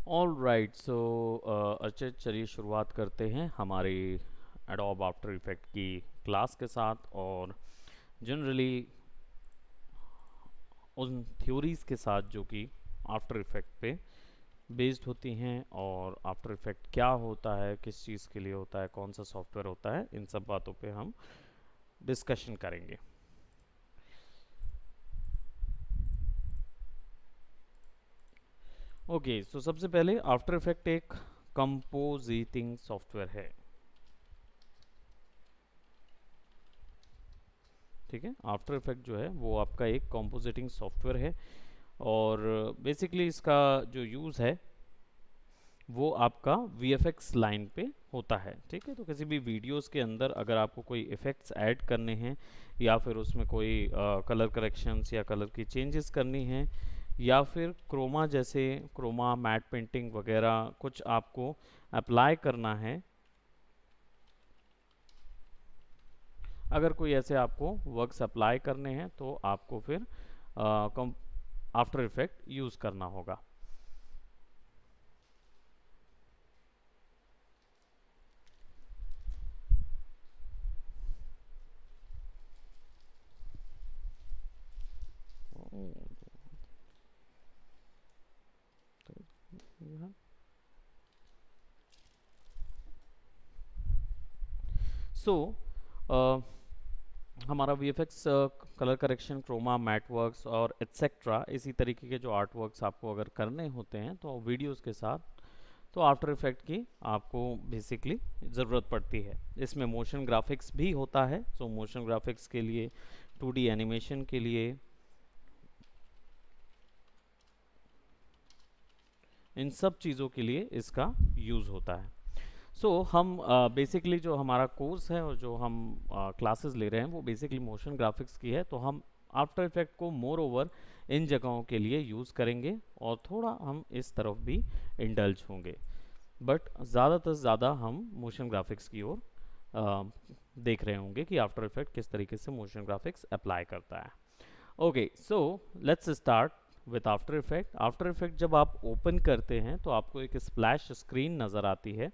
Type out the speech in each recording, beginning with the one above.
All right, सो अर्चित, चलिए शुरुआत करते हैं हमारी एडोब आफ्टर इफेक्ट की क्लास के साथ। और जनरली उन थ्योरीज़ के साथ जो कि आफ्टर इफेक्ट पे बेस्ड होती हैं, और आफ्टर इफेक्ट क्या होता है, किस चीज़ के लिए होता है, कौन सा सॉफ्टवेयर होता है, इन सब बातों पे हम डिस्कशन करेंगे। ओके, सो सबसे पहले आफ्टर इफेक्ट एक कंपोजिटिंग सॉफ्टवेयर है। ठीक है, आफ्टर इफेक्ट जो है वो आपका एक कंपोजिटिंग सॉफ्टवेयर है। और बेसिकली इसका जो यूज़ है वो आपका VFX लाइन पे होता है। ठीक है, तो किसी भी वीडियोस के अंदर अगर आपको कोई इफ़ेक्ट्स ऐड करने हैं, या फिर उसमें कोई कलर करेक्शंस या कलर की चेंजेस करनी हैं, या फिर क्रोमा जैसे क्रोमा मैट पेंटिंग वगैरह कुछ आपको अप्लाई करना है, अगर कोई ऐसे आपको वर्क्स अप्लाई करने हैं तो आपको फिर आफ्टर इफेक्ट यूज़ करना होगा। सो हमारा VFX colour correction, chroma, matte works और एट्सेट्रा इसी तरीके के जो आर्ट वर्क्स आपको अगर करने होते हैं तो वीडियोस के साथ तो आफ्टर इफेक्ट की आपको बेसिकली ज़रूरत पड़ती है। इसमें मोशन ग्राफिक्स भी होता है, सो मोशन ग्राफिक्स के लिए, 2D एनिमेशन के लिए, इन सब चीज़ों के लिए इसका यूज़ होता है। हम बेसिकली जो हमारा कोर्स है और जो हम क्लासेस ले रहे हैं वो बेसिकली मोशन ग्राफिक्स की है, तो हम आफ्टर इफेक्ट को मोर ओवर इन जगहों के लिए यूज़ करेंगे, और थोड़ा हम इस तरफ भी इंडल्ज होंगे, बट ज़्यादातर ज़्यादा हम मोशन ग्राफिक्स की ओर देख रहे होंगे कि आफ्टर इफेक्ट किस तरीके से मोशन ग्राफिक्स अप्लाई करता है। Okay, so let's start with after effect. After effect जब आप ओपन करते हैं तो आपको एक स्प्लैश स्क्रीन नज़र आती है।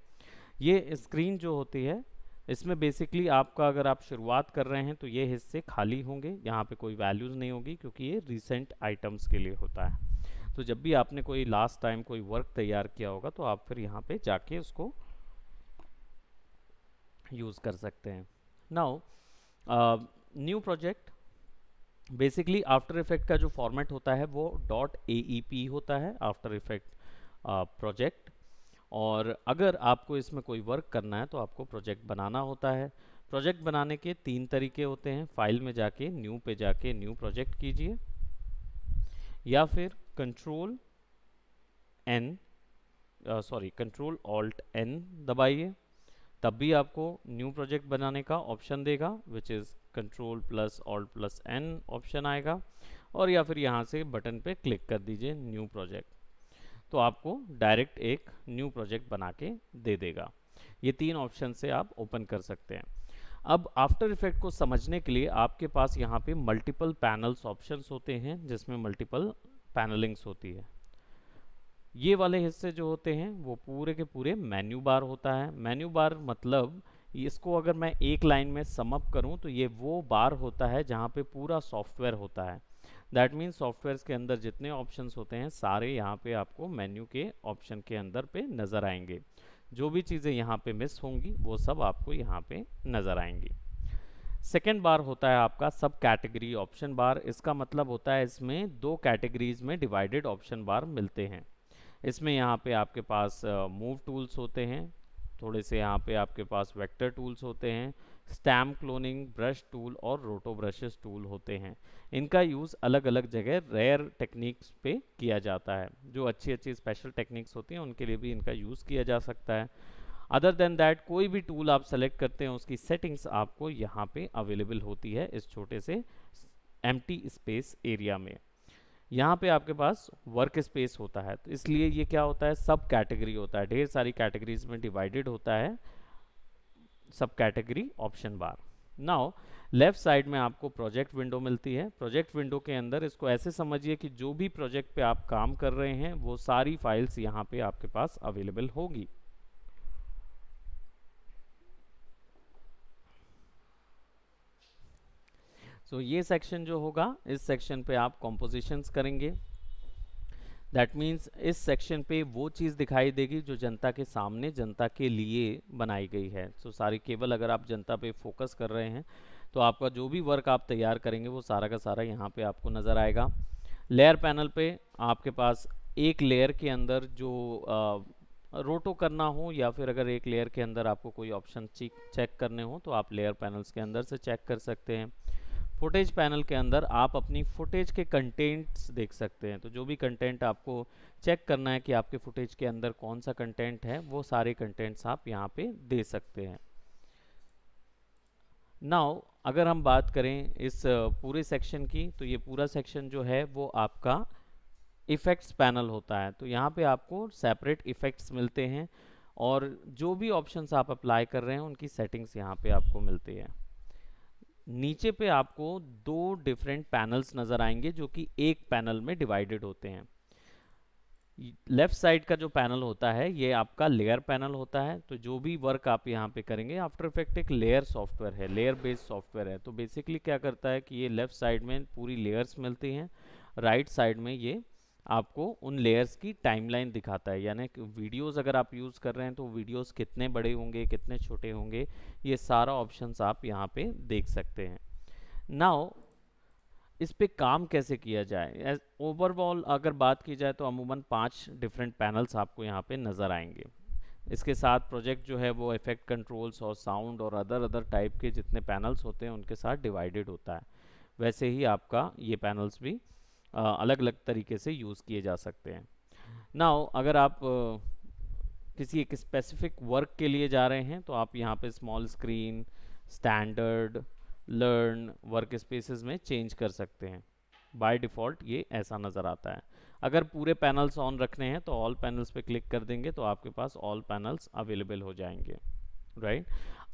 ये स्क्रीन जो होती है, इसमें बेसिकली आपका, अगर आप शुरुआत कर रहे हैं तो ये हिस्से खाली होंगे, यहाँ पे कोई वैल्यूज़ नहीं होगी, क्योंकि ये रिसेंट आइटम्स के लिए होता है। तो जब भी आपने कोई लास्ट टाइम कोई वर्क तैयार किया होगा तो आप फिर यहाँ पे जाके उसको यूज़ कर सकते हैं। Now new project, basically after effect का जो फॉर्मेट होता है वो .aep होता है, आफ्टर इफेक्ट प्रोजेक्ट। और अगर आपको इसमें कोई वर्क करना है तो आपको प्रोजेक्ट बनाना होता है। प्रोजेक्ट बनाने के 3 तरीके होते हैं, फाइल में जाके न्यू पे जाके न्यू प्रोजेक्ट कीजिए, या फिर एन कंट्रोल ऑल्ट एन दबाइए, तब भी आपको न्यू प्रोजेक्ट बनाने का ऑप्शन देगा, which is control plus alt plus an option आएगा। और या फिर यहाँ से बटन पे क्लिक कर दीजिए न्यू प्रोजेक्ट, तो आपको डायरेक्ट एक न्यू प्रोजेक्ट बना के दे देगा। ये 3 ऑप्शन से आप ओपन कर सकते हैं। अब आफ्टर इफेक्ट को समझने के लिए आपके पास यहाँ पे मल्टीपल पैनल्स ऑप्शंस होते हैं, जिसमें मल्टीपल पैनलिंग्स होती है। ये वाले हिस्से जो होते हैं वो पूरे के पूरे मेन्यू बार होता है। मेन्यू बार मतलब, इसको अगर मैं एक लाइन में समअप करूं तो ये वो बार होता है जहाँ पे पूरा सॉफ्टवेयर होता है। दैट मीन्स सॉफ्टवेयर के अंदर जितने ऑप्शंस होते हैं सारे यहाँ पे आपको मेन्यू के ऑप्शन के अंदर पे नज़र आएंगे। जो भी चीज़ें यहाँ पे मिस होंगी वो सब आपको यहाँ पे नज़र आएंगी। सेकेंड बार होता है आपका सब कैटेगरी ऑप्शन बार। इसका मतलब होता है इसमें 2 कैटेगरीज में डिवाइडेड ऑप्शन बार मिलते हैं। इसमें यहाँ पे आपके पास मूव टूल्स होते हैं, थोड़े से यहाँ पे आपके पास वेक्टर टूल्स होते हैं, स्टैम्प क्लोनिंग, ब्रश टूल और रोटो ब्रशेस टूल होते हैं। इनका यूज़ अलग अलग जगह रेयर टेक्निक्स पे किया जाता है। जो अच्छी अच्छी स्पेशल टेक्निक्स होती हैं उनके लिए भी इनका यूज़ किया जा सकता है। अदर देन दैट, कोई भी टूल आप सेलेक्ट करते हैं उसकी सेटिंग्स आपको यहाँ पे अवेलेबल होती है इस छोटे से एम्प्टी स्पेस एरिया में। यहाँ पे आपके पास वर्क स्पेस होता है, तो इसलिए ये क्या होता है, सब कैटेगरी होता है, ढेर सारी कैटेगरीज में डिवाइडेड होता है सब कैटेगरी ऑप्शन बार। नाउ लेफ्ट साइड में आपको प्रोजेक्ट विंडो मिलती है। प्रोजेक्ट विंडो के अंदर इसको ऐसे समझिए कि जो भी प्रोजेक्ट पे आप काम कर रहे हैं वो सारी फाइल्स यहाँ पे आपके पास अवेलेबल होगी। ये सेक्शन जो होगा, इस सेक्शन पे आप कॉम्पोजिशंस करेंगे। दैट मीन्स इस सेक्शन पे वो चीज़ दिखाई देगी जो जनता के सामने, जनता के लिए बनाई गई है। सारी केवल अगर आप जनता पे फोकस कर रहे हैं तो आपका जो भी वर्क आप तैयार करेंगे वो सारा का सारा यहाँ पे आपको नज़र आएगा। लेयर पैनल पे आपके पास एक लेयर के अंदर जो रोटो करना हो, या फिर अगर एक लेयर के अंदर आपको कोई ऑप्शन चेक करने हो तो आप लेयर पैनल्स के अंदर से चेक कर सकते हैं। फुटेज पैनल के अंदर आप अपनी फुटेज के कंटेंट्स देख सकते हैं। तो जो भी कंटेंट आपको चेक करना है कि आपके फुटेज के अंदर कौन सा कंटेंट है, वो सारे कंटेंट्स आप यहाँ पे दे सकते हैं। नाउ अगर हम बात करें इस पूरे सेक्शन की, तो ये पूरा सेक्शन जो है वो आपका इफ़ेक्ट्स पैनल होता है। तो यहाँ पे आपको सेपरेट इफ़ेक्ट्स मिलते हैं और जो भी ऑप्शंस आप अप्लाई कर रहे हैं उनकी सेटिंग्स यहाँ पे आपको मिलती है। नीचे पे आपको दो डिफरेंट पैनल्स नज़र आएंगे जो कि एक पैनल में डिवाइडेड होते हैं। लेफ्ट साइड का जो पैनल होता है ये आपका लेयर पैनल होता है। तो जो भी वर्क आप यहाँ पे करेंगे, आफ्टर इफेक्ट एक लेयर सॉफ्टवेयर है, लेयर बेस्ड सॉफ्टवेयर है। तो बेसिकली क्या करता है कि ये लेफ्ट साइड में पूरी लेयर्स मिलती हैं, राइट साइड में ये आपको उन लेयर्स की टाइमलाइन दिखाता है। यानी कि वीडियोस अगर आप यूज़ कर रहे हैं तो वीडियोस कितने बड़े होंगे, कितने छोटे होंगे, ये सारा ऑप्शंस आप यहाँ पे देख सकते हैं। नाउ इस पे काम कैसे किया जाए, ओवरऑल अगर बात की जाए तो अमूमन 5 डिफरेंट पैनल्स आपको यहाँ पे नज़र आएंगे। इसके साथ प्रोजेक्ट जो है वो इफेक्ट कंट्रोल्स और साउंड और अदर टाइप के जितने पैनल्स होते हैं उनके साथ डिवाइडेड होता है। वैसे ही आपका ये पैनल्स भी अलग अलग तरीके से यूज़ किए जा सकते हैं। नाउ अगर आप किसी एक स्पेसिफिक वर्क के लिए जा रहे हैं तो आप यहाँ पे small screen, standard, learn, work spaces में चेंज कर सकते हैं। बाय डिफ़ॉल्ट ये ऐसा नज़र आता है। अगर पूरे पैनल्स ऑन रखने हैं तो ऑल पैनल्स पे क्लिक कर देंगे तो आपके पास ऑल पैनल्स अवेलेबल हो जाएंगे, राइट।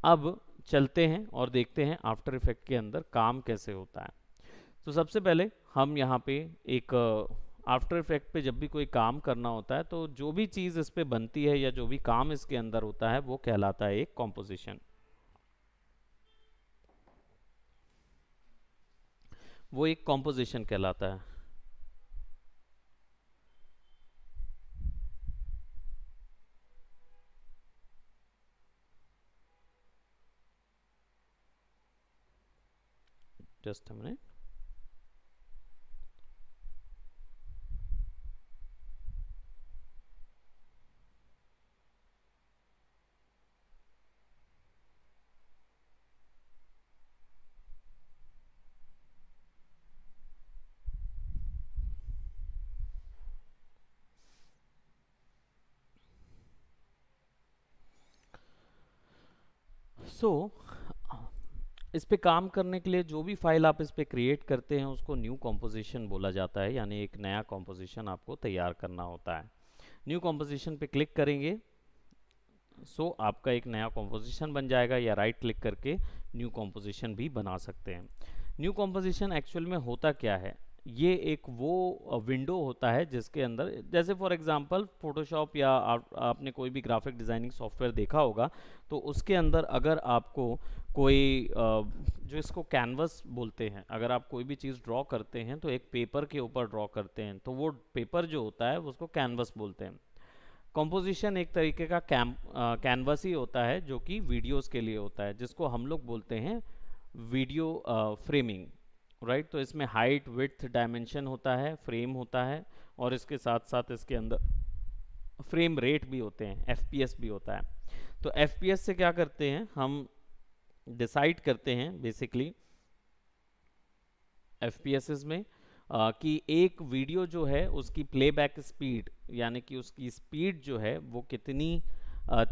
अब चलते हैं और देखते हैं आफ्टर इफेक्ट के अंदर काम कैसे होता है। तो सबसे पहले हम यहाँ पे एक आफ्टर इफेक्ट पे जब भी कोई काम करना होता है तो जो भी चीज़ इस पे बनती है या जो भी काम इसके अंदर होता है वो कहलाता है एक कॉम्पोजिशन। वो एक कॉम्पोजिशन कहलाता है। Just a minute. इस पे काम करने के लिए जो भी फाइल आप इस पे क्रिएट करते हैं उसको न्यू कॉम्पोजिशन बोला जाता है, यानी एक नया कॉम्पोजिशन आपको तैयार करना होता है। न्यू कॉम्पोजिशन पे क्लिक करेंगे आपका एक नया कॉम्पोजिशन बन जाएगा, या राइट क्लिक करके न्यू कॉम्पोजिशन भी बना सकते हैं। न्यू कॉम्पोजिशन एक्चुअल में होता क्या है, ये एक वो विंडो होता है जिसके अंदर, जैसे फॉर एग्जांपल फोटोशॉप या आपने कोई भी ग्राफिक डिज़ाइनिंग सॉफ्टवेयर देखा होगा, तो उसके अंदर अगर आपको कोई जो इसको कैनवस बोलते हैं, अगर आप कोई भी चीज़ ड्रॉ करते हैं तो एक पेपर के ऊपर ड्रॉ करते हैं, तो वो पेपर जो होता है उसको कैनवस बोलते हैं। कॉम्पोजिशन एक तरीके का कैनवस ही होता है जो कि वीडियोस के लिए होता है, जिसको हम लोग बोलते हैं वीडियो फ्रेमिंग, राइट। तो इसमें हाइट, विड्थ, डायमेंशन होता है, फ्रेम होता है, और इसके साथ साथ इसके अंदर फ्रेम रेट भी होते हैं, एफपीएस भी होता है। तो एफपीएस से क्या करते हैं, हम डिसाइड करते हैं बेसिकली एफपीएस में कि एक वीडियो जो है उसकी प्लेबैक स्पीड, यानी कि उसकी स्पीड जो है वो कितनी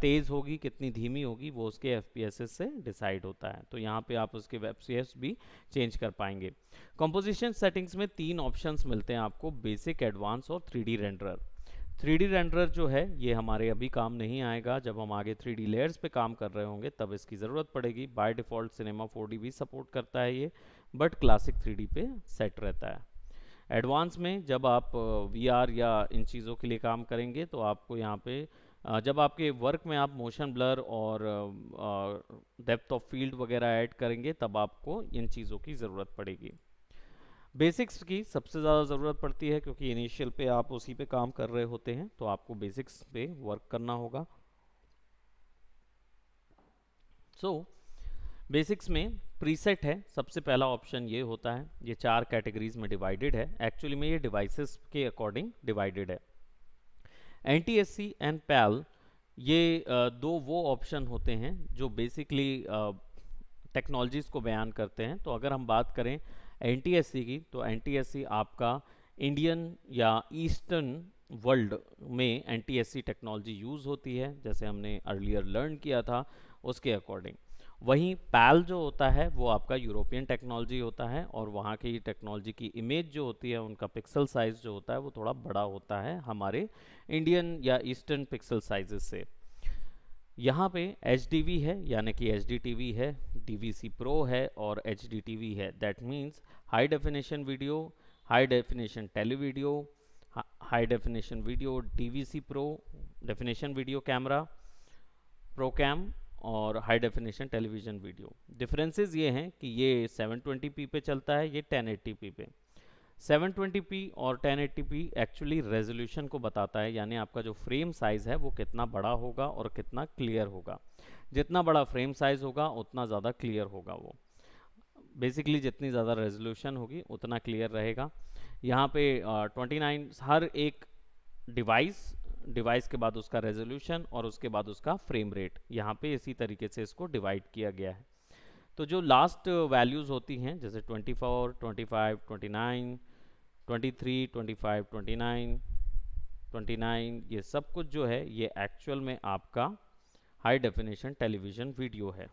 तेज़ होगी, कितनी धीमी होगी, वो उसके एफपीएस से डिसाइड होता है। तो यहाँ पे आप उसके एफपीएस भी चेंज कर पाएंगे। कंपोजिशन सेटिंग्स में 3 ऑप्शंस मिलते हैं आपको, बेसिक, एडवांस और 3D रेंडरर। 3D रेंडरर जो है ये हमारे अभी काम नहीं आएगा, जब हम आगे 3D लेयर्स पे काम कर रहे होंगे तब इसकी ज़रूरत पड़ेगी। बाय डिफ़ॉल्ट सिनेमा 4D भी सपोर्ट करता है ये, बट क्लासिक 3D पे सेट रहता है। एडवांस में जब आप VR या इन चीज़ों के लिए काम करेंगे तो आपको यहाँ पे जब आपके वर्क में आप मोशन ब्लर और डेप्थ ऑफ फील्ड वगैरह ऐड करेंगे तब आपको इन चीज़ों की ज़रूरत पड़ेगी। बेसिक्स की सबसे ज़्यादा ज़रूरत पड़ती है क्योंकि इनिशियल पे आप उसी पे काम कर रहे होते हैं, तो आपको बेसिक्स पे वर्क करना होगा। सो बेसिक्स में प्रीसेट है, सबसे पहला ऑप्शन ये होता है। ये 4 कैटेगरीज में डिवाइडेड है, एक्चुअली में ये डिवाइसेस के अकॉर्डिंग डिवाइडेड है। NTSC एंड पैल ये दो वो ऑप्शन होते हैं जो बेसिकली टेक्नोलॉजीज़ को बयान करते हैं। तो अगर हम बात करें NTSC की, तो NTSC आपका इंडियन या ईस्टर्न वर्ल्ड में NTSC टेक्नोलॉजी यूज़ होती है, जैसे हमने अर्लियर लर्न किया था उसके अकॉर्डिंग। वहीं पैल जो होता है वो आपका यूरोपियन टेक्नोलॉजी होता है, और वहाँ की टेक्नोलॉजी की इमेज जो होती है, उनका पिक्सल साइज़ जो होता है वो थोड़ा बड़ा होता है हमारे इंडियन या ईस्टर्न पिक्सल साइजेस से। यहाँ पे HDV है यानी कि HDTV है, DVC Pro है और HDTV है। That means high definition video, high definition televideo, high definition video, DVC Pro definition video camera, procam और high definition television video. Differences ये हैं कि ये 720p पे चलता है, ये 1080p पे। 720p और 1080p एक्चुअली रेजोल्यूशन को बताता है, यानी आपका जो फ्रेम साइज़ है वो कितना बड़ा होगा और कितना क्लियर होगा। जितना बड़ा फ्रेम साइज़ होगा उतना ज़्यादा क्लियर होगा वो। बेसिकली जितनी ज़्यादा रेजोल्यूशन होगी उतना क्लियर रहेगा। यहाँ पे 29 हर एक डिवाइस के बाद उसका रेजोल्यूशन और उसके बाद उसका फ्रेम रेट, यहाँ पे इसी तरीके से इसको डिवाइड किया गया है। तो जो लास्ट वैल्यूज़ होती हैं जैसे 24, 25, 29, 23, 25, 29, 29, ये सब कुछ जो है ये एक्चुअल में आपका हाई डेफिनेशन टेलीविज़न वीडियो है।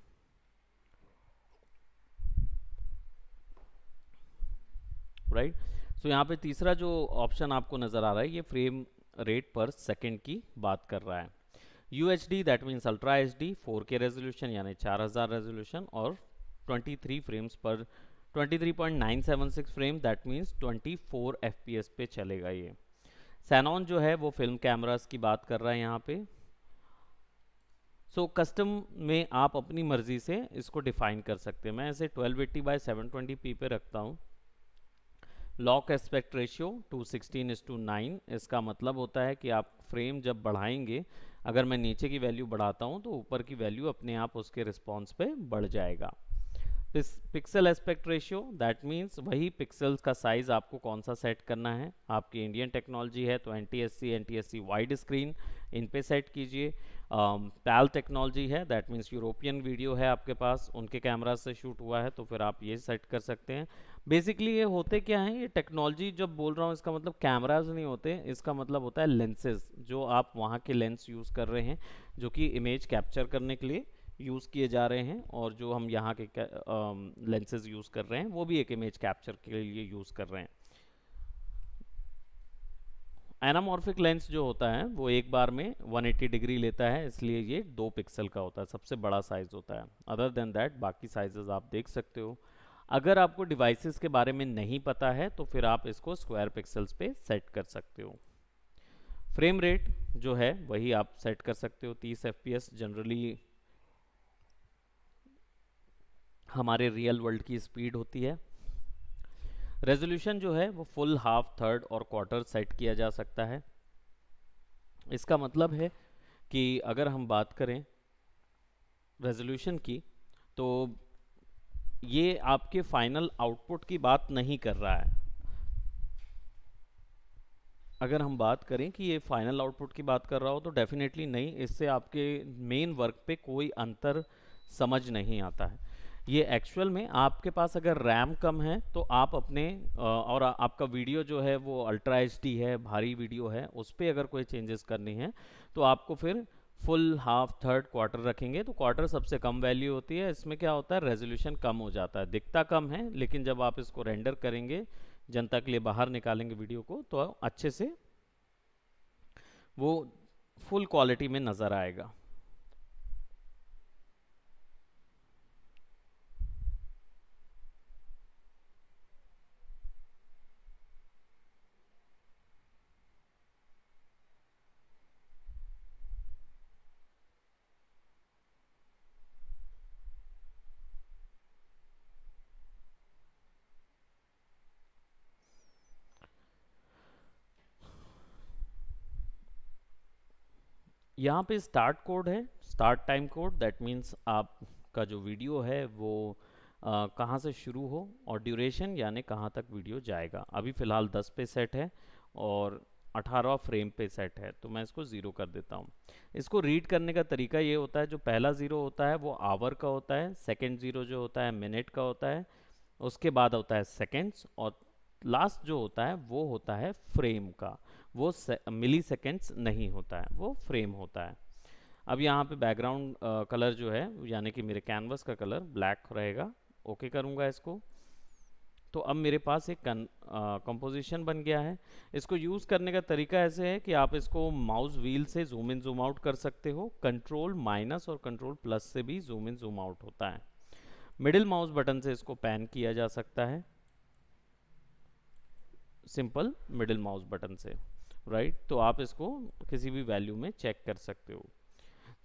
राइट। सो यहाँ पे तीसरा जो ऑप्शन आपको नज़र आ रहा है ये फ्रेम रेट पर सेकेंड की बात कर रहा है। UHD that means ultra HD 4K resolution यानी 4000 रेजोल्यूशन और 23 फ्रेम्स पर 23.976 फ्रेम दैट मीन्स 24 FPS पे चलेगा ये। सैनॉन जो है वो फिल्म कैमरास की बात कर रहा है यहाँ पे। कस्टम में आप अपनी मर्जी से इसको डिफाइन कर सकते हैं। मैं इसे 1280x720p पे रखता हूँ। लॉक एस्पेक्ट रेशियो 216:9, इसका मतलब होता है कि आप फ्रेम जब बढ़ाएंगे, अगर मैं नीचे की वैल्यू बढ़ाता हूँ तो ऊपर की वैल्यू अपने आप उसके रिस्पॉन्स पे बढ़ जाएगा। Pixel aspect ratio that means वही पिक्सल्स का साइज आपको कौन सा सेट करना है। आपकी इंडियन टेक्नोलॉजी है तो NTSC वाइड स्क्रीन इन पे सेट कीजिए। पैल टेक्नोलॉजी है दैट मीन्स यूरोपियन वीडियो है आपके पास, उनके कैमरा से शूट हुआ है तो फिर आप ये सेट कर सकते हैं। बेसिकली ये होते क्या हैं, ये टेक्नोलॉजी जब बोल रहा हूँ इसका मतलब कैमराज नहीं होते, इसका मतलब होता है लेंसेज, जो आप वहाँ के लेंस यूज़ कर रहे हैं जो कि इमेज कैप्चर करने के लिए यूज़ किए जा रहे हैं, और जो हम यहाँ के लेंसेज यूज़ कर रहे हैं वो भी एक इमेज कैप्चर के लिए यूज़ कर रहे हैं। एनामॉर्फिक लेंस जो होता है वो एक बार में 180 डिग्री लेता है, इसलिए ये 2 पिक्सल का होता है, सबसे बड़ा साइज होता है। अदर देन दैट बाकी साइजेस आप देख सकते हो। अगर आपको डिवाइसेस के बारे में नहीं पता है तो फिर आप इसको स्क्वायर पिक्सल्स पे सेट कर सकते हो। फ्रेम रेट जो है वही आप सेट कर सकते हो 30 FPS, जनरली हमारे रियल वर्ल्ड की स्पीड होती है। रेजोल्यूशन जो है वो फुल, हाफ, थर्ड और क्वार्टर सेट किया जा सकता है। इसका मतलब है कि अगर हम बात करें रेजोल्यूशन की तो ये आपके फाइनल आउटपुट की बात नहीं कर रहा है। अगर हम बात करें कि ये फाइनल आउटपुट की बात कर रहा हो तो डेफिनेटली नहीं, इससे आपके मेन वर्क पे कोई अंतर समझ नहीं आता है। ये एक्चुअल में आपके पास अगर रैम कम है तो आप अपने और आपका वीडियो जो है वो अल्ट्रा HD है, भारी वीडियो है, उस पर अगर कोई चेंजेस करनी है तो आपको फिर फुल, हाफ, थर्ड, क्वार्टर रखेंगे। तो क्वार्टर सबसे कम वैल्यू होती है, इसमें क्या होता है रेजोल्यूशन कम हो जाता है, दिखता कम है, लेकिन जब आप इसको रेंडर करेंगे, जनता के लिए बाहर निकालेंगे वीडियो को, तो अच्छे से वो फुल क्वालिटी में नज़र आएगा। यहाँ पे स्टार्ट कोड है, start time code, that means आपका जो वीडियो है वो कहाँ से शुरू हो, और ड्यूरेशन यानी कहाँ तक वीडियो जाएगा। अभी फ़िलहाल 10 पे सेट है और 18 फ्रेम पे सेट है, तो मैं इसको ज़ीरो कर देता हूँ। इसको रीड करने का तरीका ये होता है, जो पहला ज़ीरो होता है वो आवर का होता है, सेकेंड ज़ीरो जो होता है मिनट का होता है, उसके बाद होता है सेकेंड्स, और लास्ट जो होता है वो होता है फ्रेम का। वो मिली सेकेंड्स नहीं होता है, वो फ्रेम होता है। अब यहाँ पे बैकग्राउंड कलर जो है यानी कि मेरे कैनवस का कलर ब्लैक रहेगा। ओके करूँगा इसको, तो अब मेरे पास एक कंपोजिशन बन गया है। इसको यूज़ करने का तरीका ऐसे है कि आप इसको माउस व्हील से जूम इन जूम आउट कर सकते हो, कंट्रोल माइनस और कंट्रोल प्लस से भी जूम इन जूम आउट होता है। मिडिल माउस बटन से इसको पैन किया जा सकता है, सिंपल मिडिल माउस बटन से, राइट। तो आप इसको किसी भी वैल्यू में चेक कर सकते हो।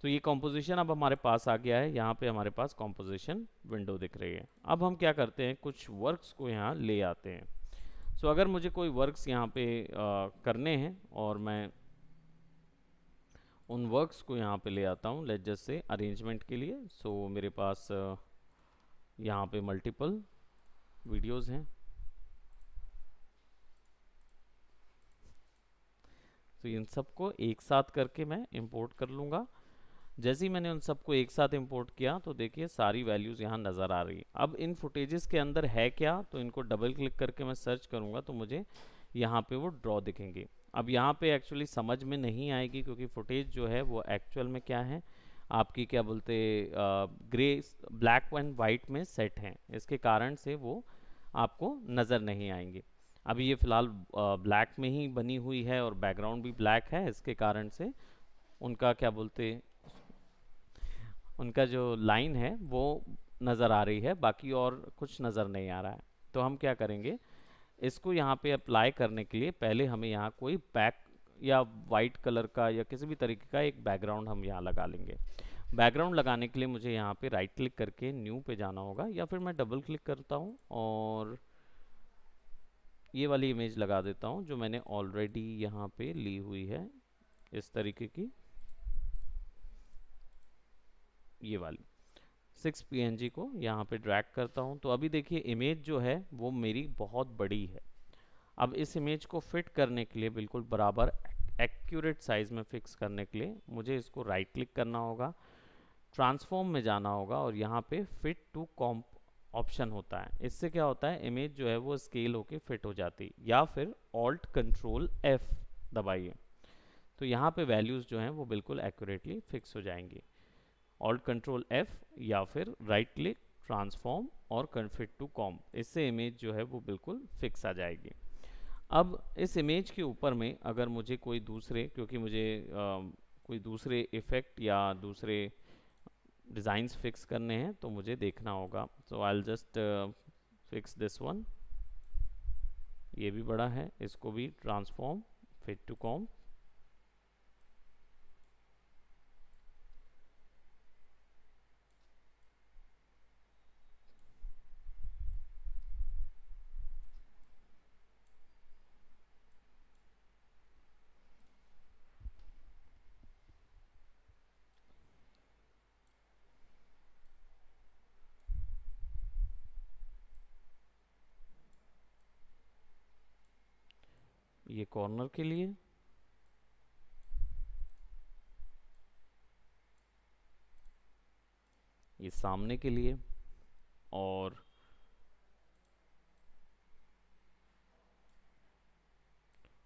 तो ये कॉम्पोजिशन अब हमारे पास आ गया है, यहाँ पे हमारे पास कॉम्पोजिशन विंडो दिख रही है। अब हम क्या करते हैं, कुछ वर्क्स को यहाँ ले आते हैं। सो अगर मुझे कोई वर्क्स यहाँ पे करने हैं और मैं उन वर्क्स को यहाँ पे ले आता हूँ, लेट जस्ट से अरेंजमेंट के लिए। सो मेरे पास यहाँ पे मल्टीपल वीडियोस हैं, तो इन सबको एक साथ करके मैं इंपोर्ट कर लूँगा। जैसे ही मैंने उन सबको एक साथ इंपोर्ट किया तो देखिए सारी वैल्यूज़ यहाँ नज़र आ रही है। अब इन फुटेजेस के अंदर है क्या, तो इनको डबल क्लिक करके मैं सर्च करूँगा तो मुझे यहाँ पे वो ड्रॉ दिखेंगे। अब यहाँ पे एक्चुअली समझ में नहीं आएगी क्योंकि फुटेज जो है वो एक्चुअल में क्या है, आपकी क्या बोलते ग्रे ब्लैक एंड वाइट में सेट हैं, इसके कारण से वो आपको नज़र नहीं आएंगे। अभी ये फ़िलहाल ब्लैक में ही बनी हुई है और बैकग्राउंड भी ब्लैक है, इसके कारण से उनका क्या बोलते, उनका जो लाइन है वो नज़र आ रही है, बाकी और कुछ नज़र नहीं आ रहा है। तो हम क्या करेंगे, इसको यहाँ पे अप्लाई करने के लिए पहले हमें यहाँ कोई बैक या वाइट कलर का या किसी भी तरीके का एक बैकग्राउंड हम यहाँ लगा लेंगे। बैकग्राउंड लगाने के लिए मुझे यहाँ पे राइट क्लिक करके न्यू पे जाना होगा, या फिर मैं डबल क्लिक करता हूँ और ये वाली इमेज लगा देता हूँ जो मैंने ऑलरेडी यहाँ पे ली हुई है, इस तरीके की, ये वाली 6 PNG को यहाँ पे ड्रैग करता हूँ। तो अभी देखिए इमेज जो है वो मेरी बहुत बड़ी है। अब इस इमेज को फिट करने के लिए, बिल्कुल बराबर एक्यूरेट साइज में फिक्स करने के लिए, मुझे इसको राइट क्लिक करना होगा, ट्रांसफॉर्म में जाना होगा और यहाँ पे फिट टू कॉम्प ऑप्शन होता है। इससे क्या होता है, इमेज जो है वो स्केल होके फिट हो जाती, या फिर ऑल्ट कंट्रोल F दबाइए, तो यहाँ पे वैल्यूज़ जो हैं वो बिल्कुल एक्यूरेटली फिक्स हो जाएंगी। ऑल्ट कंट्रोल F या फिर राइट क्लिक ट्रांसफॉर्म और कन्फिट टू कॉम्प, इससे इमेज जो है वो बिल्कुल फिक्स आ जाएगी। अब इस इमेज के ऊपर में अगर मुझे कोई दूसरे, क्योंकि मुझे कोई दूसरे इफ़ेक्ट या दूसरे डिज़ाइंस फिक्स करने हैं तो मुझे देखना होगा। So I just fix this one, ये भी बड़ा है, इसको भी ट्रांसफॉर्म फिट टू कॉम्प। ये कॉर्नर के लिए, ये सामने के लिए, और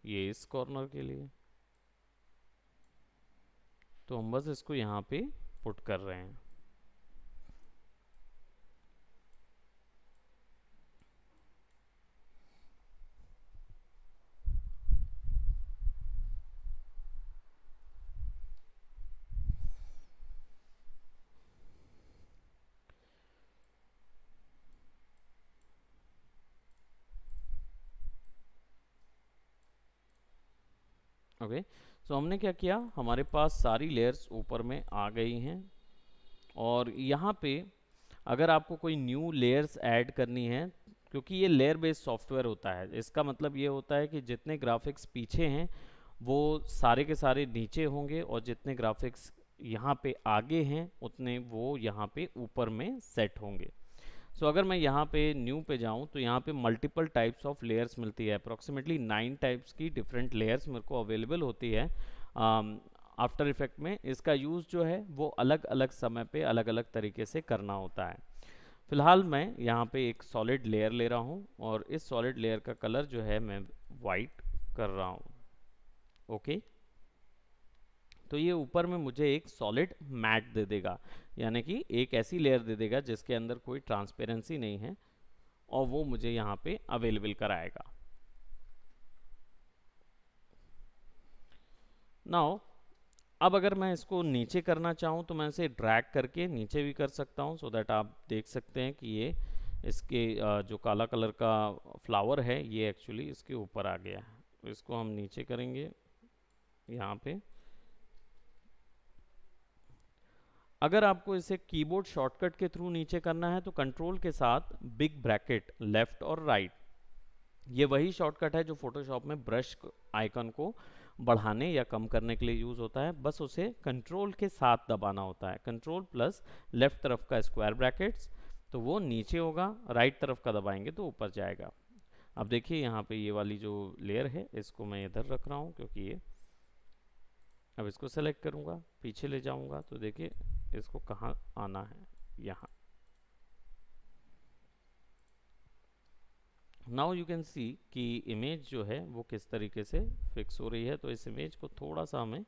ये इस कॉर्नर के लिए। तो हम बस इसको यहाँ पे पुट कर रहे हैं। ओके, सो हमने क्या किया, हमारे पास सारी लेयर्स ऊपर में आ गई हैं। और यहाँ पे अगर आपको कोई न्यू लेयर्स ऐड करनी है, क्योंकि ये लेयर बेस्ड सॉफ्टवेयर होता है, इसका मतलब ये होता है कि जितने ग्राफिक्स पीछे हैं वो सारे के सारे नीचे होंगे, और जितने ग्राफिक्स यहाँ पे आगे हैं उतने वो यहाँ पे ऊपर में सेट होंगे। सो अगर मैं यहाँ पे न्यू पे जाऊँ तो यहाँ पे मल्टीपल टाइप्स ऑफ लेयर्स मिलती है, अप्रोक्सीमेटली 9 टाइप्स की डिफरेंट लेयर्स मेरे को अवेलेबल होती है आफ्टर इफेक्ट में। इसका यूज़ जो है वो अलग अलग समय पे अलग अलग तरीके से करना होता है। फिलहाल मैं यहाँ पे एक सॉलिड लेयर ले रहा हूँ, और इस सॉलिड लेयर का कलर जो है मैं वाइट कर रहा हूँ। ओके, तो ये ऊपर में मुझे एक सॉलिड मैट दे देगा, यानी कि एक ऐसी लेयर दे देगा जिसके अंदर कोई ट्रांसपेरेंसी नहीं है, और वो मुझे यहाँ पे अवेलेबल कराएगा। नाउ अब अगर मैं इसको नीचे करना चाहूँ तो मैं इसे ड्रैग करके नीचे भी कर सकता हूँ, सो दैट आप देख सकते हैं कि ये इसके जो काला कलर का फ्लावर है ये एक्चुअली इसके ऊपर आ गया है। तो इसको हम नीचे करेंगे यहाँ पे। अगर आपको इसे कीबोर्ड शॉर्टकट के थ्रू नीचे करना है तो कंट्रोल के साथ बिग ब्रैकेट लेफ्ट और राइट, ये वही शॉर्टकट है जो फोटोशॉप में ब्रश आइकन को बढ़ाने या कम करने के लिए यूज होता है। बस उसे कंट्रोल के साथ दबाना होता है, कंट्रोल प्लस लेफ्ट तरफ का स्क्वायर ब्रैकेट्स, तो वो नीचे होगा, राइट तरफ का दबाएंगे तो ऊपर जाएगा। अब देखिए यहाँ पे ये वाली जो लेयर है इसको मैं इधर रख रहा हूँ, क्योंकि ये, अब इसको सेलेक्ट करूँगा, पीछे ले जाऊँगा तो देखिए इसको कहाँ आना है, यहाँ। नाउ यू कैन सी कि इमेज जो है वो किस तरीके से फिक्स हो रही है। तो इस इमेज को थोड़ा सा हमें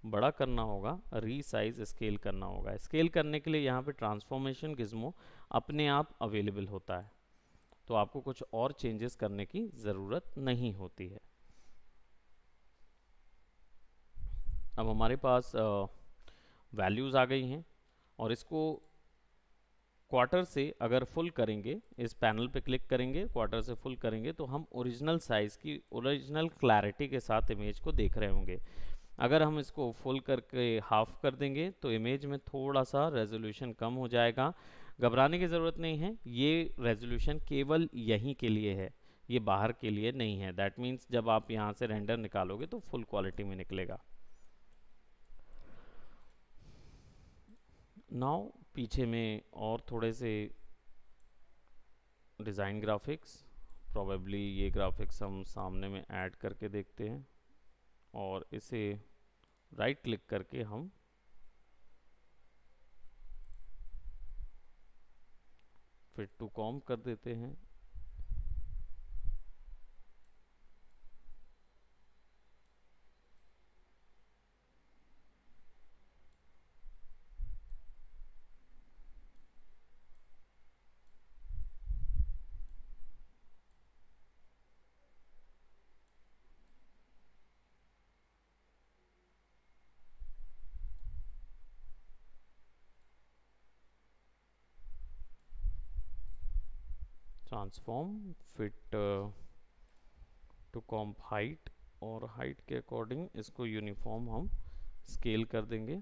बड़ा करना होगा, रीसाइज स्केल करना होगा। स्केल करने के लिए यहाँ पे ट्रांसफॉर्मेशन गिज्मो अपने आप अवेलेबल होता है, तो आपको कुछ और चेंजेस करने की ज़रूरत नहीं होती है। अब हमारे पास वैल्यूज़ आ गई हैं, और इसको क्वार्टर से अगर फुल करेंगे, इस पैनल पे क्लिक करेंगे, क्वार्टर से फुल करेंगे तो हम ओरिजिनल साइज़ की ओरिजिनल क्लैरिटी के साथ इमेज को देख रहे होंगे। अगर हम इसको फुल करके हाफ कर देंगे तो इमेज में थोड़ा सा रेजोल्यूशन कम हो जाएगा। घबराने की ज़रूरत नहीं है, ये रेजोल्यूशन केवल यहीं के लिए है, ये बाहर के लिए नहीं है। दैट मीन्स जब आप यहाँ से रेंडर निकालोगे तो फुल क्वालिटी में निकलेगा। नाउ पीछे में और थोड़े से डिज़ाइन ग्राफिक्स, प्रोबेबली ये ग्राफिक्स हम सामने में ऐड करके देखते हैं, और इसे राइट क्लिक करके हम फिट टू कॉम कर देते हैं। Transform fit to comp height, और हाइट के अकॉर्डिंग इसको यूनिफॉर्म हम स्केल कर देंगे।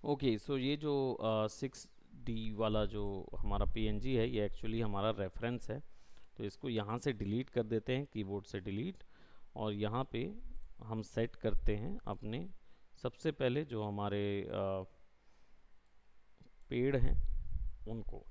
ओके, सो ये जो 6D वाला जो हमारा PNG है ये एक्चुअली हमारा रेफरेंस है, तो इसको यहाँ से डिलीट कर देते हैं, कीबोर्ड से डिलीट, और यहाँ पे हम सेट करते हैं अपने सबसे पहले जो हमारे पेड़ हैं उनको।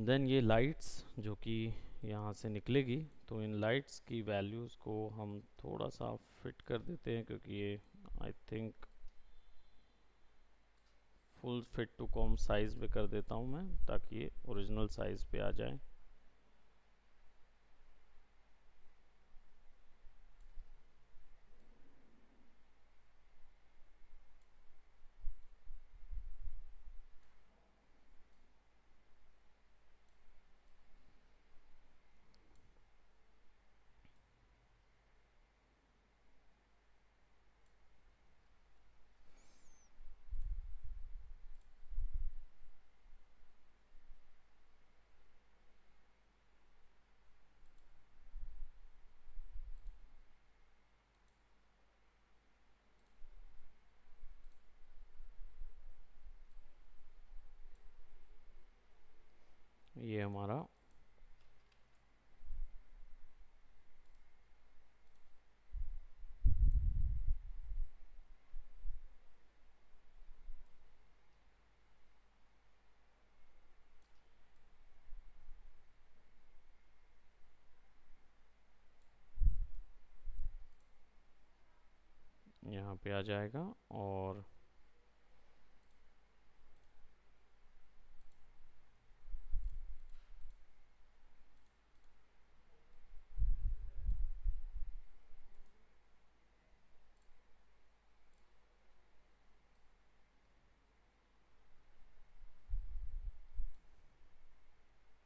देन ये लाइट्स जो कि यहाँ से निकलेगी, तो इन लाइट्स की वैल्यूज़ को हम थोड़ा सा फिट कर देते हैं, क्योंकि ये I think full fit to comp size में कर देता हूँ मैं, ताकि ये ओरिजिनल साइज़ पे आ जाए। ये हमारा यहाँ पे आ जाएगा। और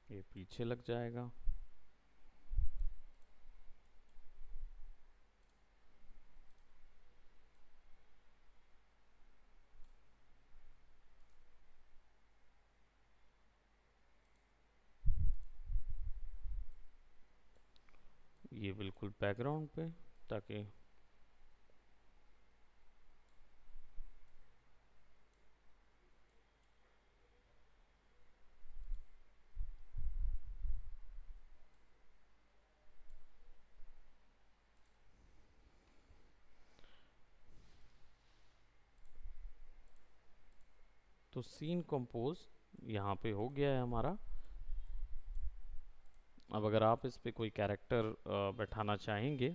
ये पीछे लग जाएगा। ये बिल्कुल बैकग्राउंड पे, ताकि तो सीन कंपोज यहाँ पे हो गया है हमारा। अब अगर आप इस पे कोई कैरेक्टर बैठाना चाहेंगे,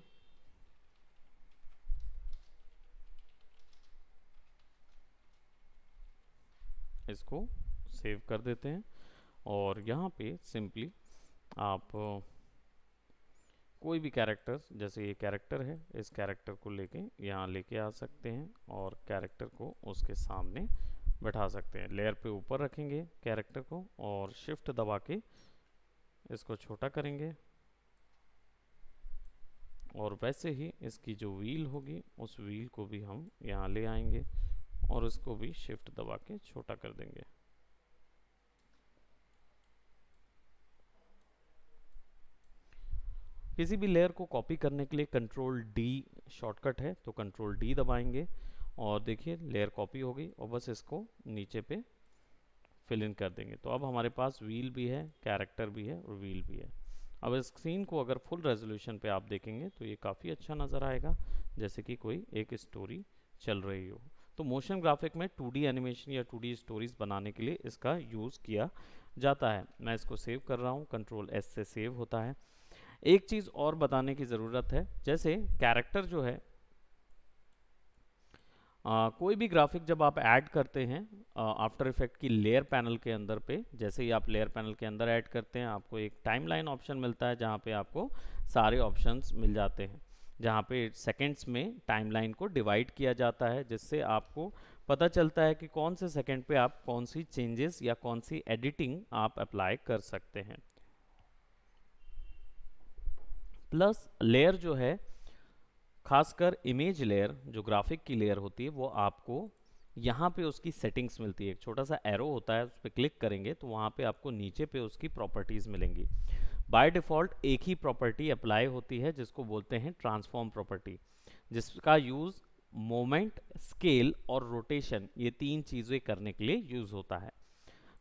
इसको सेव कर देते हैं, और यहाँ पे सिंपली आप कोई भी कैरेक्टर, जैसे ये कैरेक्टर है, इस कैरेक्टर को लेके यहाँ लेके आ सकते हैं और कैरेक्टर को उसके सामने बैठा सकते हैं। लेयर पे ऊपर रखेंगे कैरेक्टर को और शिफ्ट दबा के इसको छोटा करेंगे, और वैसे ही इसकी जो व्हील होगी उस व्हील को भी हम यहाँ ले आएंगे और उसको भी शिफ्ट दबा के छोटा कर देंगे। किसी भी लेयर को कॉपी करने के लिए कंट्रोल डी शॉर्टकट है, तो कंट्रोल डी दबाएंगे और देखिए लेयर कॉपी हो गई, और बस इसको नीचे पे फिल इन कर देंगे। तो अब हमारे पास व्हील भी है, कैरेक्टर भी है और व्हील भी है। अब इस सीन को अगर फुल रेजोल्यूशन पे आप देखेंगे तो ये काफ़ी अच्छा नज़र आएगा, जैसे कि कोई एक स्टोरी चल रही हो। तो मोशन ग्राफिक में 2D एनिमेशन या 2D स्टोरीज बनाने के लिए इसका यूज़ किया जाता है। मैं इसको सेव कर रहा हूँ, कंट्रोल एस से सेव होता है। एक चीज़ और बताने की ज़रूरत है, जैसे कैरेक्टर जो है, कोई भी ग्राफिक जब आप ऐड करते हैं आफ्टर इफेक्ट की लेयर पैनल के अंदर पे, जैसे ही आप लेयर पैनल के अंदर ऐड करते हैं आपको एक टाइमलाइन ऑप्शन मिलता है, जहाँ पे आपको सारे ऑप्शंस मिल जाते हैं, जहाँ पे सेकंड्स में टाइमलाइन को डिवाइड किया जाता है, जिससे आपको पता चलता है कि कौन से सेकंड पे आप कौन सी चेंजेस या कौन सी एडिटिंग आप अप्लाई कर सकते हैं। प्लस लेयर जो है, खासकर इमेज लेयर जो ग्राफिक की लेयर होती है, वो आपको यहाँ पे उसकी सेटिंग्स मिलती है। एक छोटा सा एरो होता है, उस पर क्लिक करेंगे तो वहाँ पे आपको नीचे पे उसकी प्रॉपर्टीज़ मिलेंगी। बाय डिफ़ॉल्ट एक ही प्रॉपर्टी अप्लाई होती है, जिसको बोलते हैं ट्रांसफॉर्म प्रॉपर्टी, जिसका यूज़ मोमेंट, स्केल और रोटेशन, ये तीन चीज़ें करने के लिए यूज़ होता है।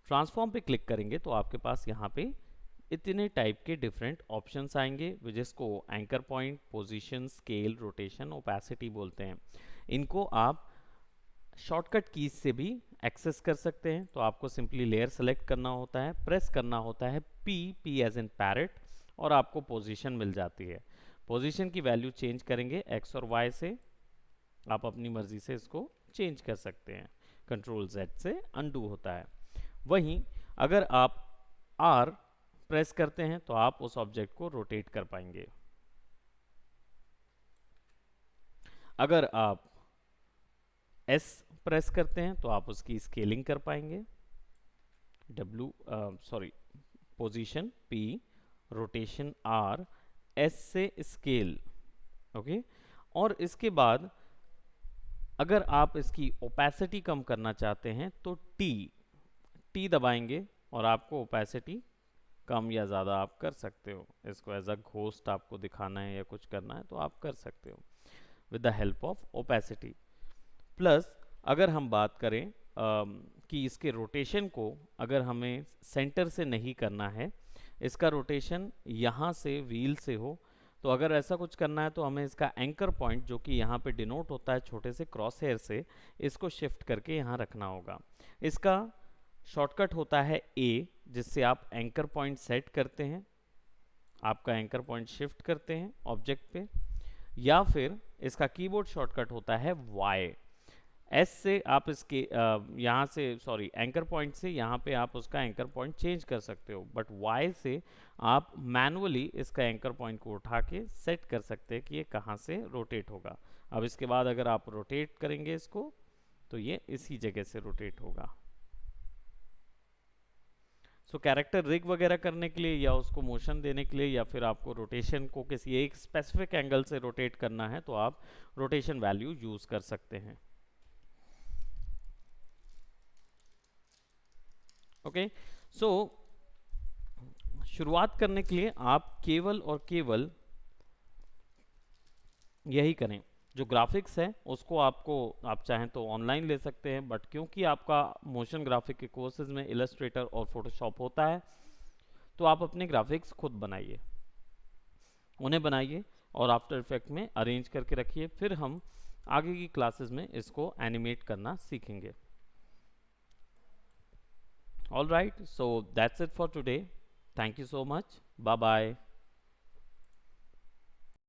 ट्रांसफॉर्म पे क्लिक करेंगे तो आपके पास यहाँ पे इतने टाइप के डिफरेंट ऑप्शंस आएंगे, जिसको anchor point, position, scale, rotation, opacity बोलते हैं। इनको आप शॉर्टकट कीज से भी एक्सेस कर सकते हैं, तो आपको सिंपली लेयर सेलेक्ट करना होता है, प्रेस करना होता है पी एज इन पैरेट, और आपको पोजीशन मिल जाती है। पोजीशन की वैल्यू चेंज करेंगे एक्स और वाई से, आप अपनी मर्जी से इसको चेंज कर सकते हैं। कंट्रोल जेड से अनडू होता है। वहीं अगर आप आर प्रेस करते हैं तो आप उस ऑब्जेक्ट को रोटेट कर पाएंगे। अगर आप एस प्रेस करते हैं तो आप उसकी स्केलिंग कर पाएंगे। Position P, rotation R, S से स्केल, ओके। और इसके बाद अगर आप इसकी ओपेसिटी कम करना चाहते हैं तो टी दबाएंगे और आपको ओपेसिटी कम या ज़्यादा आप कर सकते हो। इसको एज अ घोस्ट आपको दिखाना है या कुछ करना है तो आप कर सकते हो with the help of opacity. Plus अगर हम बात करें कि इसके रोटेशन को अगर हमें सेंटर से नहीं करना है, इसका रोटेशन यहाँ से व्हील से हो, तो अगर ऐसा कुछ करना है तो हमें इसका एंकर पॉइंट जो कि यहाँ पे डिनोट होता है छोटे से क्रॉस हेयर से, इसको शिफ्ट करके यहाँ रखना होगा। इसका शॉर्टकट होता है ए, जिससे आप एंकर पॉइंट सेट करते हैं, आपका एंकर पॉइंट शिफ्ट करते हैं ऑब्जेक्ट पे, या फिर इसका कीबोर्ड शॉर्टकट होता है वाई। एस से आप इसके यहाँ से एंकर पॉइंट से यहाँ पे आप उसका एंकर पॉइंट चेंज कर सकते हो, बट वाई से आप मैनुअली इसका एंकर पॉइंट को उठा के सेट कर सकते हैं कि ये कहाँ से रोटेट होगा। अब इसके बाद अगर आप रोटेट करेंगे इसको तो ये इसी जगह से रोटेट होगा। सो कैरेक्टर रिग वगैरह करने के लिए या उसको मोशन देने के लिए या फिर आपको रोटेशन को किसी एक स्पेसिफिक एंगल से रोटेट करना है तो आप रोटेशन वैल्यू यूज कर सकते हैं। ओके, सो शुरुआत करने के लिए आप केवल और केवल यही करें, जो ग्राफिक्स है उसको आपको आप चाहें तो ऑनलाइन ले सकते हैं, बट क्योंकि आपका मोशन ग्राफिक के कोर्सेज में इलस्ट्रेटर और फोटोशॉप होता है तो आप अपने ग्राफिक्स खुद बनाइए, उन्हें बनाइए और आफ्टर इफेक्ट में अरेंज करके रखिए। फिर हम आगे की क्लासेस में इसको एनिमेट करना सीखेंगे। All right, so that's it for today. Thank you so much, bye bye.